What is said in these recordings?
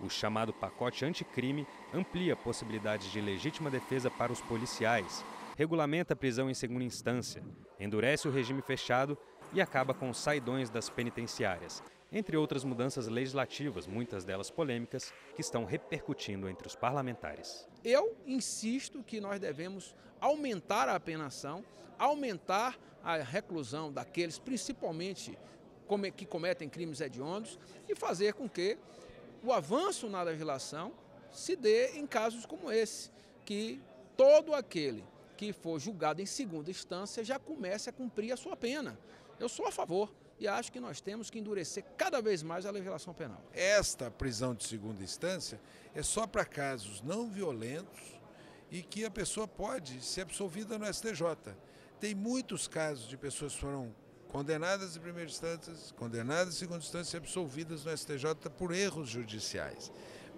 O chamado pacote anticrime amplia possibilidades de legítima defesa para os policiais, regulamenta a prisão em segunda instância, endurece o regime fechado e acaba com os saidões das penitenciárias, entre outras mudanças legislativas, muitas delas polêmicas, que estão repercutindo entre os parlamentares. Eu insisto que nós devemos aumentar a apenação, aumentar a reclusão daqueles, principalmente que cometem crimes hediondos, e fazer com que o avanço na legislação se dê em casos como esse, que todo aquele que for julgado em segunda instância já comece a cumprir a sua pena. Eu sou a favor e acho que nós temos que endurecer cada vez mais a legislação penal. Esta prisão de segunda instância é só para casos não violentos e que a pessoa pode ser absolvida no STJ. Tem muitos casos de pessoas que foram condenadas em primeira instância, condenadas em segunda instância e absolvidas no STJ por erros judiciais.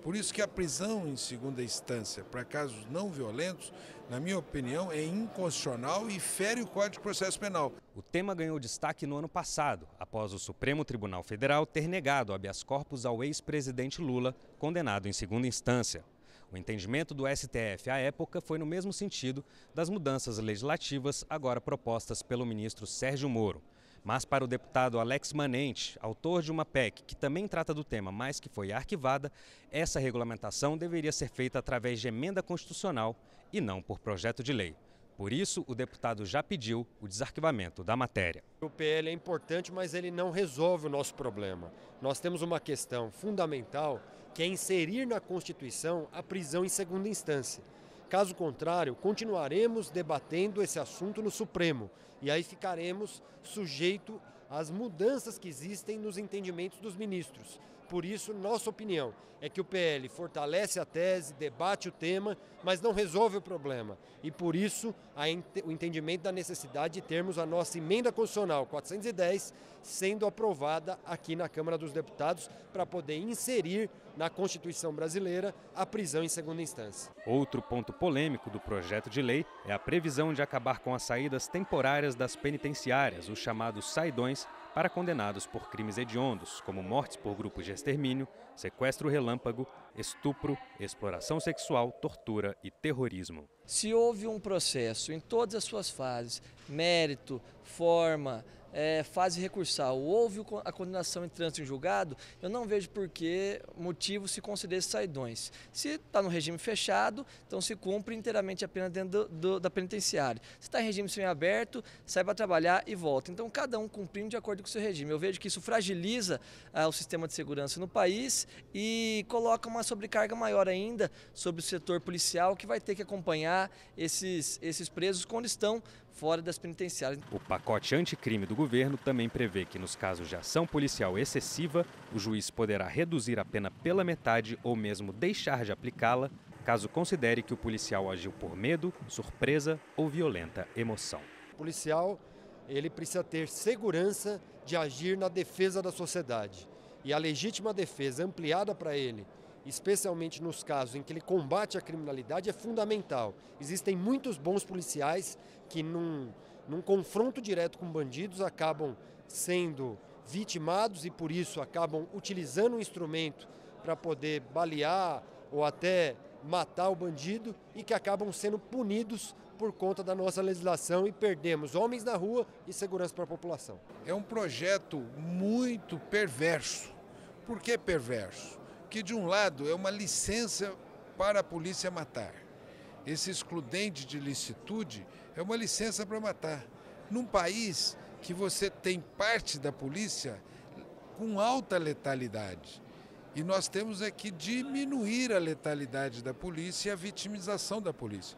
Por isso que a prisão em segunda instância para casos não violentos, na minha opinião, é inconstitucional e fere o Código de Processo Penal. O tema ganhou destaque no ano passado, após o Supremo Tribunal Federal ter negado habeas corpus ao ex-presidente Lula, condenado em segunda instância. O entendimento do STF à época foi no mesmo sentido das mudanças legislativas agora propostas pelo ministro Sérgio Moro. Mas para o deputado Alex Manente, autor de uma PEC que também trata do tema, mas que foi arquivada, essa regulamentação deveria ser feita através de emenda constitucional e não por projeto de lei. Por isso, o deputado já pediu o desarquivamento da matéria. O PL é importante, mas ele não resolve o nosso problema. Nós temos uma questão fundamental, que é inserir na Constituição a prisão em segunda instância. Caso contrário, continuaremos debatendo esse assunto no Supremo e aí ficaremos sujeitos às mudanças que existem nos entendimentos dos ministros. Por isso, nossa opinião é que o PL fortalece a tese, debate o tema, mas não resolve o problema. E por isso, o entendimento da necessidade de termos a nossa emenda constitucional 410 sendo aprovada aqui na Câmara dos Deputados para poder inserir na Constituição brasileira a prisão em segunda instância. Outro ponto polêmico do projeto de lei é a previsão de acabar com as saídas temporárias das penitenciárias, os chamados saidões, para condenados por crimes hediondos, como mortes por grupos de extermínio, sequestro relâmpago, estupro, exploração sexual, tortura e terrorismo. Se houve um processo em todas as suas fases, mérito, forma, fase recursal, houve a condenação em trânsito em julgado, eu não vejo por que motivo se conceder esses saidões. Se está no regime fechado, então se cumpre inteiramente a pena dentro da penitenciária. Se está em regime semiaberto, sai para trabalhar e volta. Então cada um cumprindo de acordo com o seu regime. Eu vejo que isso fragiliza o sistema de segurança no país e coloca uma sobrecarga maior ainda sobre o setor policial, que vai ter que acompanhar esses presos quando estão fora das penitenciárias. O pacote anticrime do governo também prevê que, nos casos de ação policial excessiva, o juiz poderá reduzir a pena pela metade ou mesmo deixar de aplicá-la, caso considere que o policial agiu por medo, surpresa ou violenta emoção. O policial, ele precisa ter segurança de agir na defesa da sociedade. E a legítima defesa ampliada para ele, especialmente nos casos em que ele combate a criminalidade, é fundamental. Existem muitos bons policiais que num confronto direto com bandidos acabam sendo vitimados e por isso acabam utilizando um instrumento para poder balear ou até matar o bandido e que acabam sendo punidos por conta da nossa legislação e perdemos homens na rua e segurança para a população. É um projeto muito perverso. Por que perverso? Que de um lado é uma licença para a polícia matar. Esse excludente de licitude é uma licença para matar. Num país que você tem parte da polícia com alta letalidade. E nós temos que diminuir a letalidade da polícia e a vitimização da polícia.